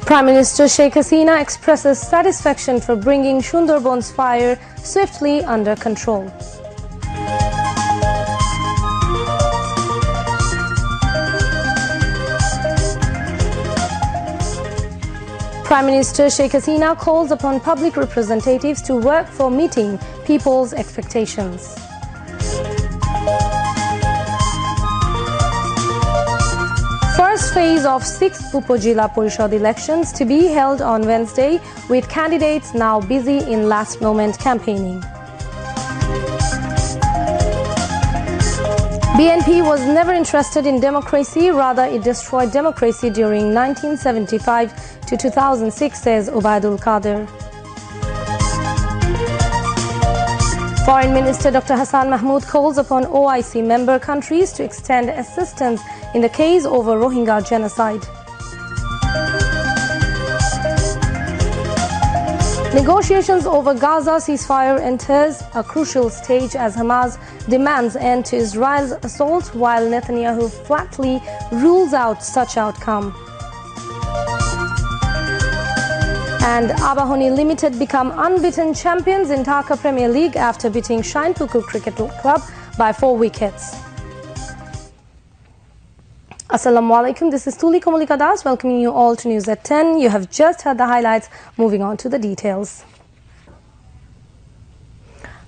Prime Minister Sheikh Hasina expresses satisfaction for bringing Sundarbans fire swiftly under control. Prime Minister Sheikh Hasina calls upon public representatives to work for meeting people's expectations. First phase of 6th Upajila Parishad elections to be held on Wednesday, with candidates now busy in last-moment campaigning. BNP was never interested in democracy, rather it destroyed democracy during 1975 to 2006, says Ubaidul Qadir. Foreign Minister Dr. Hassan Mahmood calls upon OIC member countries to extend assistance in the case over Rohingya genocide. Negotiations over Gaza ceasefire enters a crucial stage as Hamas demands end to Israel's assault, while Netanyahu flatly rules out such outcome. And Abahoni Limited become unbeaten champions in Dhaka Premier League after beating Shinepukur Cricket Club by 4 wickets. Assalamu alaikum, this is Tuli Komolika Das welcoming you all to News at 10. You have just heard the highlights, moving on to the details.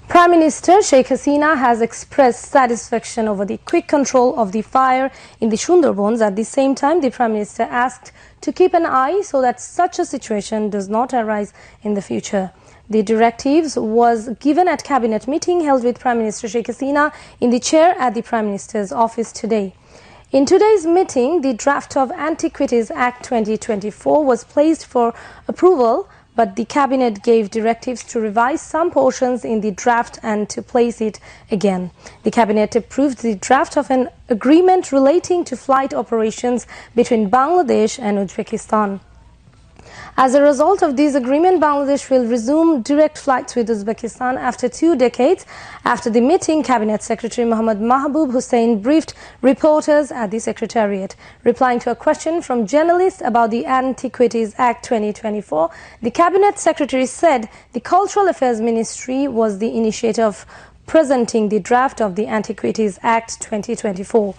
Prime Minister Sheikh Hasina has expressed satisfaction over the quick control of the fire in the Sundarbans. At the same time, the Prime Minister asked to keep an eye so that such a situation does not arise in the future. The directives was given at Cabinet meeting held with Prime Minister Sheikh Hasina in the chair at the Prime Minister's office today. In today's meeting, the draft of Antiquities Act 2024 was placed for approval, but the Cabinet gave directives to revise some portions in the draft and to place it again. The Cabinet approved the draft of an agreement relating to flight operations between Bangladesh and Uzbekistan. As a result of this agreement, Bangladesh will resume direct flights with Uzbekistan after 2 decades. After the meeting, Cabinet Secretary Muhammad Mahbub Hussain briefed reporters at the Secretariat. Replying to a question from journalists about the Antiquities Act 2024, the Cabinet Secretary said the Cultural Affairs Ministry was the initiator of presenting the draft of the Antiquities Act 2024.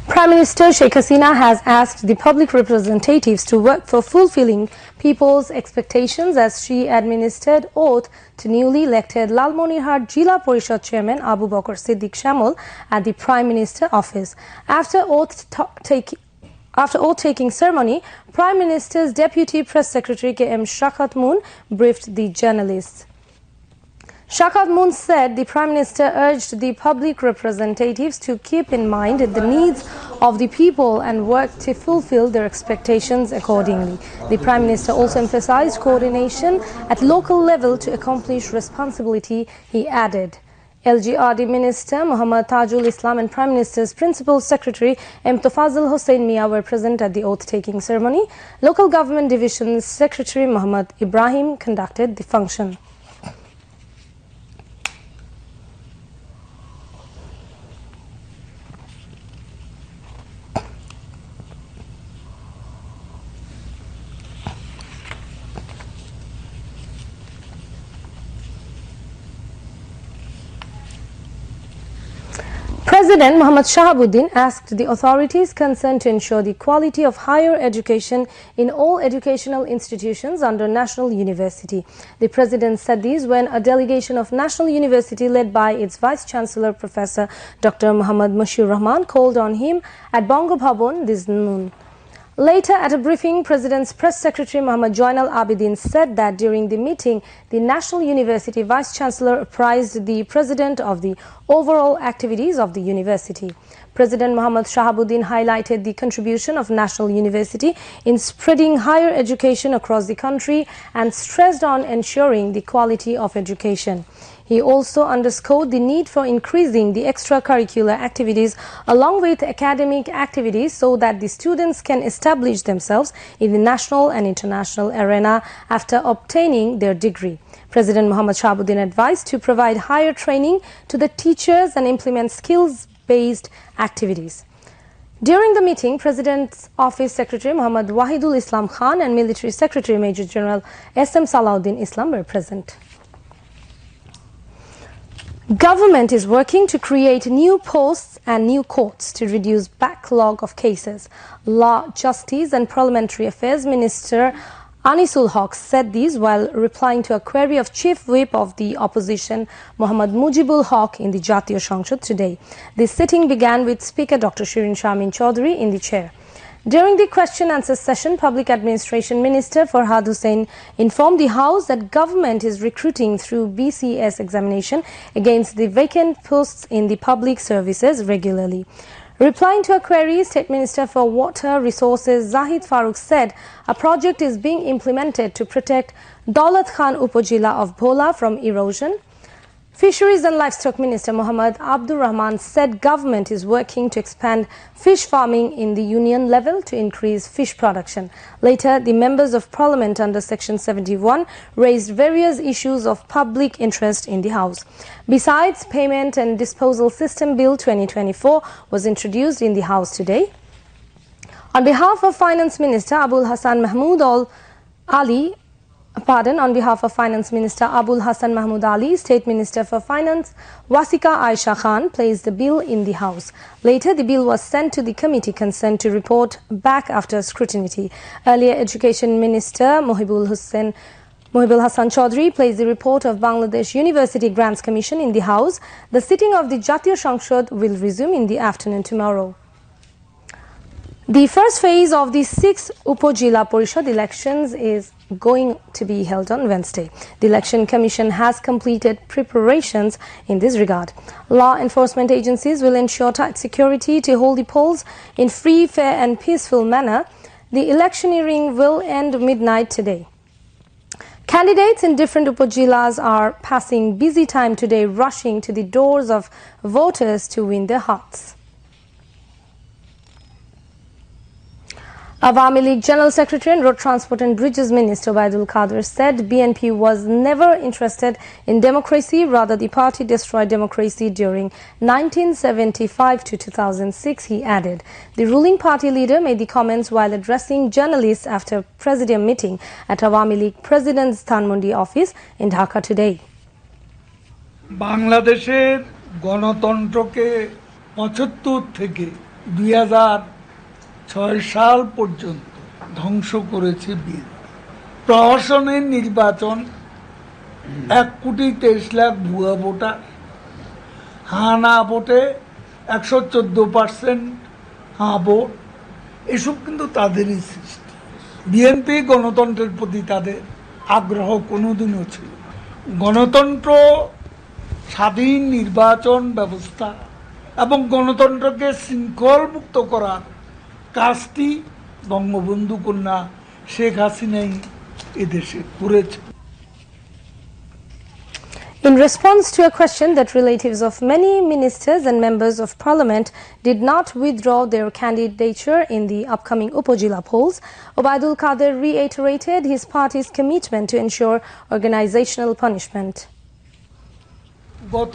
Prime Minister Sheikh Hasina has asked the public representatives to work for fulfilling people's expectations as she administered oath to newly elected Lalmonirhat Jila Parishad Chairman Abu Bakr Siddiq Shamol at the Prime Minister office. After oath-taking ceremony, Prime Minister's Deputy Press Secretary K.M. Shakat Moon briefed the journalists. Shakat Moon said the Prime Minister urged the public representatives to keep in mind the needs of the people and work to fulfill their expectations accordingly. The Prime Minister also emphasized coordination at local level to accomplish responsibility, he added. LGRD Minister Muhammad Tajul Islam and Prime Minister's Principal Secretary M. Tofazil Hossain Mia were present at the oath-taking ceremony. Local Government Division's Secretary Muhammad Ibrahim conducted the function. President Muhammad Shahabuddin asked the authorities concerned to ensure the quality of higher education in all educational institutions under National University. The President said this when a delegation of National University led by its Vice-Chancellor Professor Dr. Muhammad Mushir Rahman called on him at Bongo Bhavan this noon. Later, at a briefing, President's Press Secretary Muhammad Joinal Abidin said that during the meeting, the National University Vice-Chancellor apprised the President of the overall activities of the university. President Muhammad Shahabuddin highlighted the contribution of National University in spreading higher education across the country and stressed on ensuring the quality of education. He also underscored the need for increasing the extracurricular activities along with academic activities so that the students can establish themselves in the national and international arena after obtaining their degree. President Muhammad Shahabuddin advised to provide higher training to the teachers and implement skills-based activities. During the meeting, President's Office Secretary Muhammad Wahidul Islam Khan and Military Secretary Major General S.M. Salahuddin Islam were present. Government is working to create new posts and new courts to reduce backlog of cases. Law, Justice and Parliamentary Affairs Minister Anisul Haq said this while replying to a query of Chief Whip of the Opposition Muhammad Mujibul Haq in the Jatiyo সংসদ today. This sitting began with Speaker Dr. Shirin Shamin Chaudhary in the chair. During the question-answer session, Public Administration Minister Farhad Hussain informed the House that government is recruiting through BCS examination against the vacant posts in the public services regularly. Replying to a query, State Minister for Water Resources Zahid Farooq said a project is being implemented to protect Daulat Khan Upazila of Bhola from erosion. Fisheries and Livestock Minister Muhammad Abdur Rahman said government is working to expand fish farming in the union level to increase fish production. Later, the members of parliament under Section 71 raised various issues of public interest in the House. Besides, Payment and Disposal System Bill 2024 was introduced in the House today. On behalf of Finance Minister Abul Hassan Mahmood on behalf of Finance Minister Abul Hassan Mahmood Ali, State Minister for Finance Wasika Aisha Khan placed the bill in the House. Later, the bill was sent to the committee concerned to report back after scrutiny. Earlier, Education Minister Mohibul Hassan Chaudhary placed the report of Bangladesh University Grants Commission in the House. The sitting of the Jatiyo সংসদ will resume in the afternoon tomorrow. The first phase of the 6th Upazila Parishad elections is going to be held on Wednesday. The Election Commission has completed preparations in this regard. Law enforcement agencies will ensure tight security to hold the polls in free, fair and peaceful manner. The electioneering will end midnight today. Candidates in different Upazilas are passing busy time today, rushing to the doors of voters to win their hearts. Awami League General Secretary and Road Transport and Bridges Minister Waidul Qadir said BNP was never interested in democracy, rather the party destroyed democracy during 1975 to 2006, he added. The ruling party leader made the comments while addressing journalists after Presidium meeting at Awami League President's Dhanmondi office in Dhaka today. বাংলাদেশের গণতন্ত্রকে ৭৫ থেকে ২০০৬ সাল পর্যন্ত ধ্বংস করেছে BNP. প্রহসনের নির্বাচন ১,২৩,০০,০০০ ভুয়া voter, হাঁ না ভোটে ১১৪% হাঁ ভোট, এসব কিন্তু তাদেরই সৃষ্টি। বিএনপি গণতন্ত্রের প্রতি তাদের আগ্রহ কোনোদিনও ছিল না। গণতন্ত্র, স্বাধীন নির্বাচন ব্যবস্থা এবং গণতন্ত্রকে শৃঙ্খলমুক্ত করার কাজটি বঙ্গবন্ধু কন্যা শেখ হাসিনাই এদেশে করেছে। In response to a question that relatives of many ministers and members of parliament did not withdraw their candidature in the upcoming Upazila polls, Obaidul Qadir reiterated his party's commitment to ensure organizational punishment. গত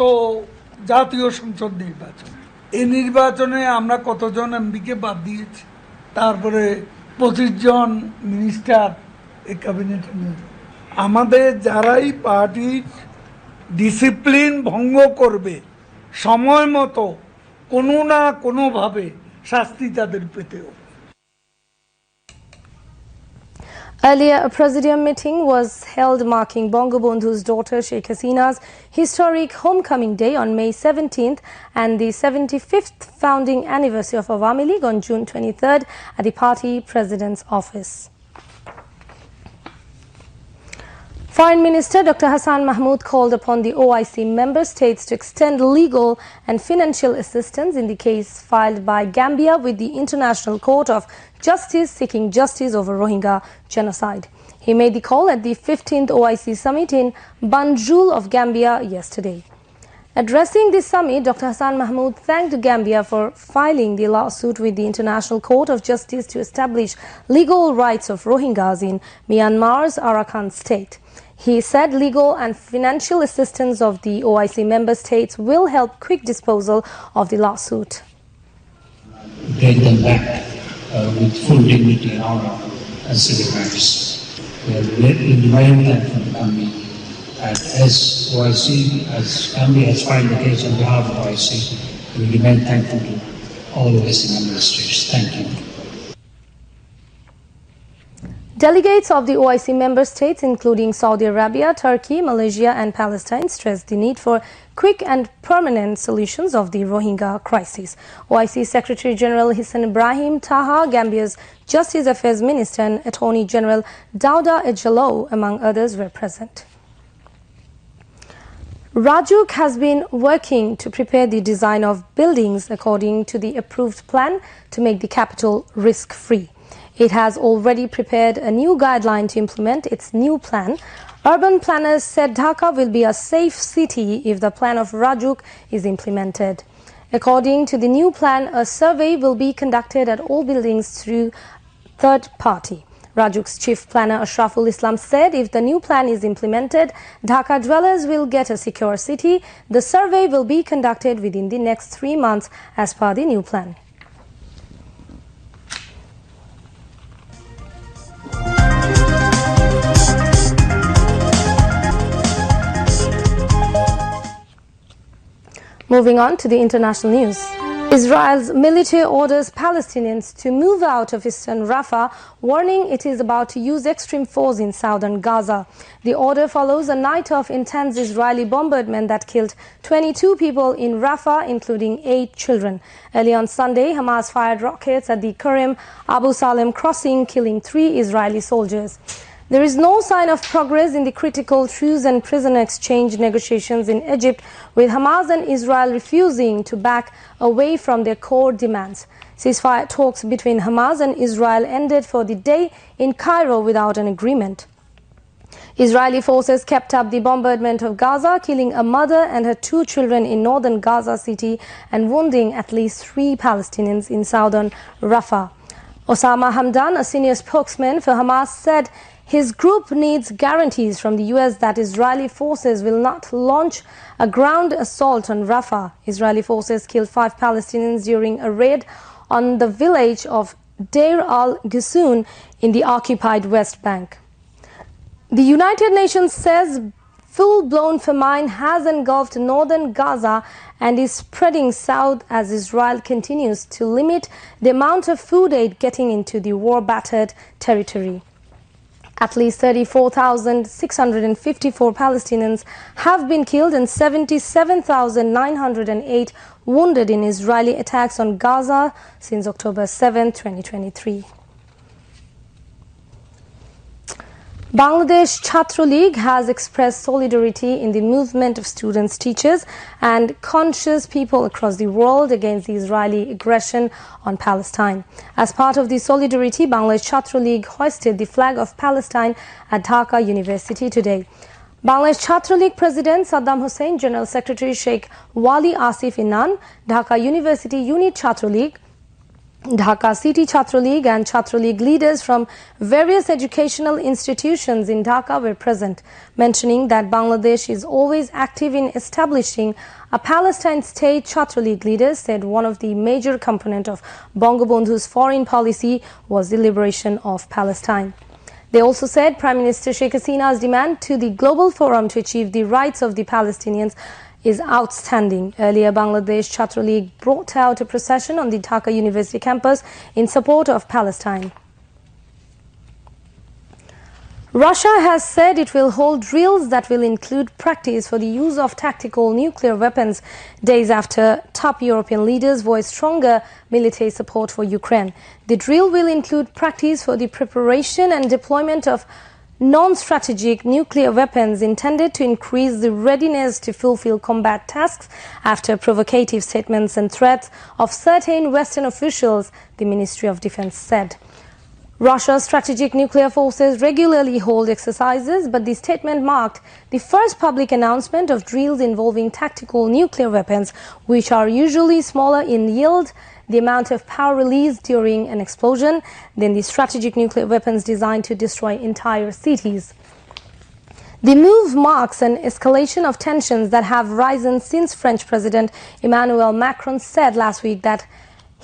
জাতীয় সংসদ নির্বাচন, এই নির্বাচনে আমরা কতজন এমপিকে বাদ দিয়েছি, তারপরে 25 জন মিনিস্টার এই ক্যাবিনেটে নিয়ে। আমাদের যারাই পার্টির ডিসিপ্লিন ভঙ্গ করবে সময় মতো কোনো না কোনোভাবে শাস্তি তাদের পেতে হবে। Earlier, a Presidium meeting was held marking Bangabandhu's daughter Sheikh Hasina's historic homecoming day on May 17th and the 75th founding anniversary of Awami League on June 23rd at the party president's office. Foreign Minister Dr. Hassan Mahmood called upon the OIC member states to extend legal and financial assistance in the case filed by Gambia with the International Court of Justice seeking justice over Rohingya genocide. He made the call at the 15th OIC summit in Banjul of Gambia yesterday. Addressing this summit, Dr. Hassan Mahmood thanked Gambia for filing the lawsuit with the International Court of Justice to establish legal rights of Rohingyas in Myanmar's Arakan state. He said legal and financial assistance of the OIC member states will help quick disposal of the lawsuit. Bring them back with full dignity and honor and civil rights. We remain thankful to Gambia, and as OIC, as Gambia has filed the case on behalf of OIC, we remain thankful to all OIC member states. Thank you. Delegates of the OIC member states, including Saudi Arabia, Turkey, Malaysia and Palestine, stressed the need for quick and permanent solutions of the Rohingya crisis. OIC Secretary General Hisen Ibrahim Taha, Gambia's Justice Affairs Minister and Attorney General Dauda Ejalo, among others, were present. Rajuk has been working to prepare the design of buildings according to the approved plan to make the capital risk-free. It has already prepared a new guideline to implement its new plan. Urban planners said Dhaka will be a safe city if the plan of Rajuk is implemented. According to the new plan, a survey will be conducted at all buildings through third party. Rajuk's chief planner Ashraful Islam said if the new plan is implemented, Dhaka dwellers will get a secure city. The survey will be conducted within the next 3 months as per the new plan. Moving on to the international news. Israel's military orders Palestinians to move out of eastern Rafah, warning it is about to use extreme force in southern Gaza. The order follows a night of intense Israeli bombardment that killed 22 people in Rafah, including 8 children. Early on Sunday, Hamas fired rockets at the Karim Abu Salem crossing, killing 3 Israeli soldiers. There is no sign of progress in the critical truce and prisoner exchange negotiations in Egypt, with Hamas and Israel refusing to back away from their core demands. Ceasefire talks between Hamas and Israel ended for the day in Cairo without an agreement. Israeli forces kept up the bombardment of Gaza, killing a mother and her 2 children in northern Gaza city and wounding at least 3 Palestinians in southern Rafah. Osama Hamdan, a senior spokesman for Hamas, said his group needs guarantees from the US that Israeli forces will not launch a ground assault on Rafah. Israeli forces killed 5 Palestinians during a raid on the village of Deir al-Ghussun in the occupied West Bank. The United Nations says full-blown famine has engulfed northern Gaza and is spreading south as Israel continues to limit the amount of food aid getting into the war-battered territory. At least 34,654 Palestinians have been killed and 77,908 wounded in Israeli attacks on Gaza since October 7, 2023. Bangladesh Chhatra League has expressed solidarity in the movement of students, teachers and conscious people across the world against the Israeli aggression on Palestine. As part of the solidarity, Bangladesh Chhatra League hoisted the flag of Palestine at Dhaka University today. Bangladesh Chhatra League President Saddam Hussein, General Secretary Sheikh Wali Asif Inan, Dhaka University Unit Chhatra League, Dhaka City Chhatra League and Chhatra League leaders from various educational institutions in Dhaka were present, mentioning that Bangladesh is always active in establishing a Palestine state. Chhatra League leaders said one of the major components of Bangabandhu's foreign policy was the liberation of Palestine. They also said Prime Minister Sheikh Hasina's demand to the Global Forum to achieve the rights of the Palestinians is outstanding. Earlier, Bangladesh Chhatra League brought out a procession on the Dhaka University campus in support of Palestine. Russia has said it will hold drills that will include practice for the use of tactical nuclear weapons, days after top European leaders voiced stronger military support for Ukraine. The drill will include practice for the preparation and deployment of non-strategic nuclear weapons intended to increase the readiness to fulfill combat tasks after provocative statements and threats of certain Western officials, the Ministry of Defense said. Russia's strategic nuclear forces regularly hold exercises, but the statement marked the first public announcement of drills involving tactical nuclear weapons, which are usually smaller in yield, the amount of power released during an explosion, than the strategic nuclear weapons designed to destroy entire cities. The move marks an escalation of tensions that have risen since French President Emmanuel Macron said last week that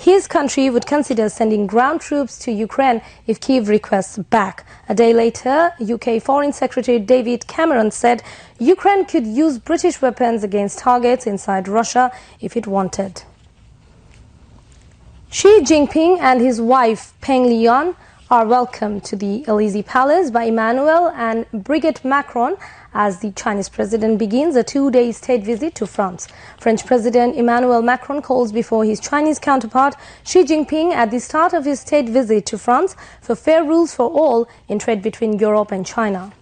his country would consider sending ground troops to Ukraine if Kyiv requests back. A day later, UK Foreign Secretary David Cameron said Ukraine could use British weapons against targets inside Russia if it wanted. Xi Jinping and his wife Peng Liyuan are welcomed to the Elysee Palace by Emmanuel and Brigitte Macron as the Chinese president begins a two-day state visit to France. French President Emmanuel Macron calls before his Chinese counterpart Xi Jinping at the start of his state visit to France for fair rules for all in trade between Europe and China.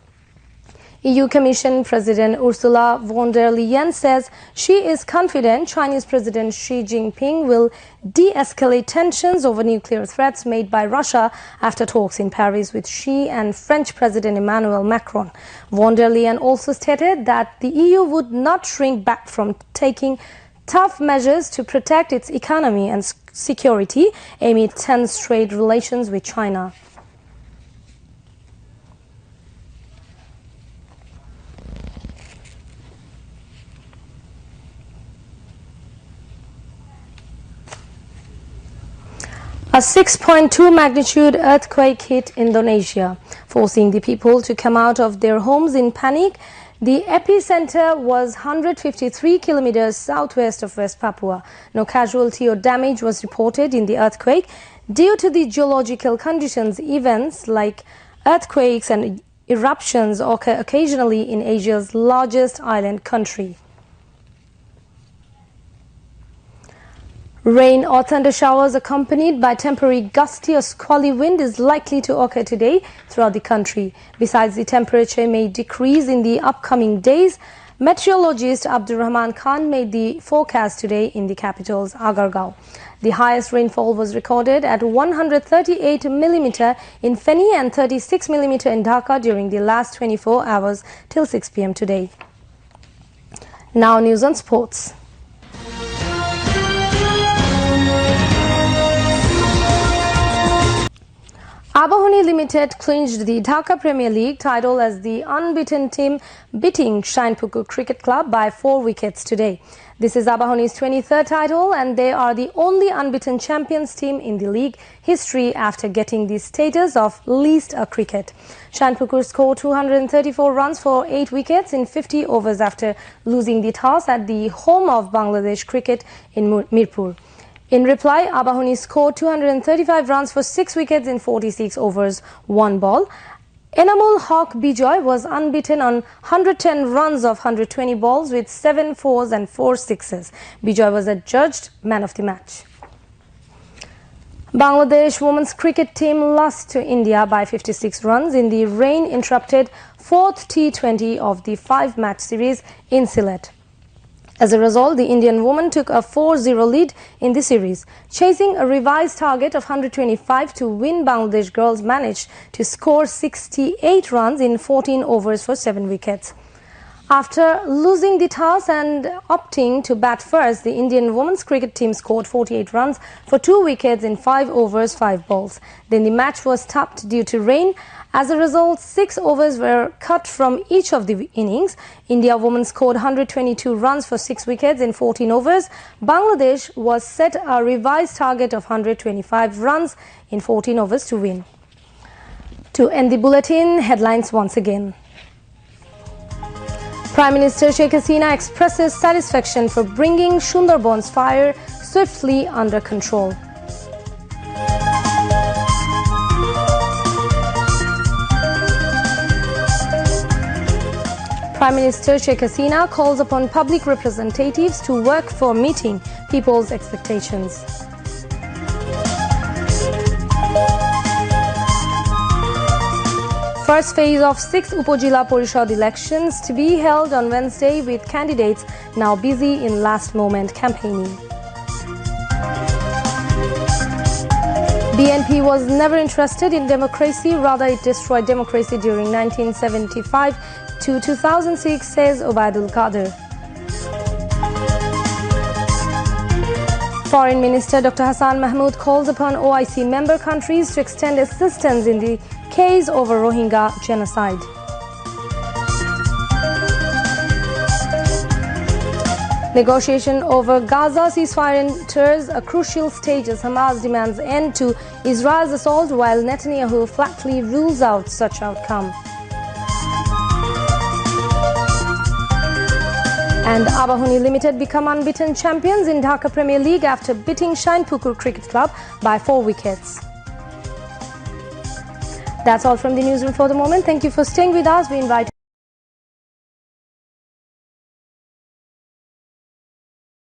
EU Commission President Ursula von der Leyen says she is confident Chinese President Xi Jinping will de-escalate tensions over nuclear threats made by Russia after talks in Paris with Xi and French President Emmanuel Macron. Von der Leyen also stated that the EU would not shrink back from taking tough measures to protect its economy and security amid tense trade relations with China. A 6.2 magnitude earthquake hit Indonesia, forcing the people to come out of their homes in panic. The epicenter was 153 kilometers southwest of West Papua. No casualty or damage was reported in the earthquake. Due to the geological conditions, events like earthquakes and eruptions occur occasionally in Asia's largest island country. Rain or thunder showers accompanied by temporary gusty or squally wind is likely to occur today throughout the country. Besides, the temperature may decrease in the upcoming days. Meteorologist Abdurrahman Khan made the forecast today in the capital's Agargaon. The highest rainfall was recorded at 138 mm in Feni and 36 mm in Dhaka during the last 24 hours till 6 p.m. today. Now news on sports. Awami Limited clinched the Dhaka Premier League title as the unbeaten team, beating Shinpuku Cricket Club by 4 wickets today. This is Awami's 23rd title and they are the only unbeaten champions team in the league history after getting the status of least a cricket. Shinpuku scored 234 runs for 8 wickets in 50 overs after losing the toss at the home of Bangladesh cricket in Mirpur. In reply, Awami scored 235 runs for 6 wickets in 46 overs, 1 ball. Enamul Haq Bijoy was unbeaten on 110 runs of 120 balls with 7 fours and 4 sixes. Bijoy was adjudged man of the match. Bangladesh women's cricket team lost to India by 56 runs in the rain-interrupted 4th T20 of the 5-match series in Sylhet. As a result, the Indian women took a 4-0 lead in the series. Chasing a revised target of 125 to win, Bangladesh girls managed to score 68 runs in 14 overs for 7 wickets. After losing the toss and opting to bat first, the Indian women's cricket team scored 48 runs for 2 wickets in 5 overs, 5 balls. Then the match was stopped due to rain. As a result, 6 overs were cut from each of the innings. India women scored 122 runs for 6 wickets in 14 overs. Bangladesh was set a revised target of 125 runs in 14 overs to win. To end the bulletin, headlines once again. Prime Minister Sheikh Hasina expresses satisfaction for bringing Sundarbans fire swiftly under control. Prime Minister Sheikh Hasina calls upon public representatives to work for meeting people's expectations. First phase of 6th Upajila Parishad elections to be held on Wednesday with candidates now busy in last-moment campaigning. BNP was never interested in democracy, rather it destroyed democracy during 1975 to 2006, says Obaidul Qadir. Foreign Minister Dr. Hassan Mahmood calls upon OIC member countries to extend assistance in the case over Rohingya genocide. Negotiation over Gaza ceasefire enters a crucial stage as Hamas demands end to Israel's assault, while Netanyahu flatly rules out such outcome. And Abahuni Limited become unbeaten champions in Dhaka Premier League after beating Shinepukur Cricket Club by 4 wickets. That's all from the newsroom for the moment. Thank you for staying with us. We invite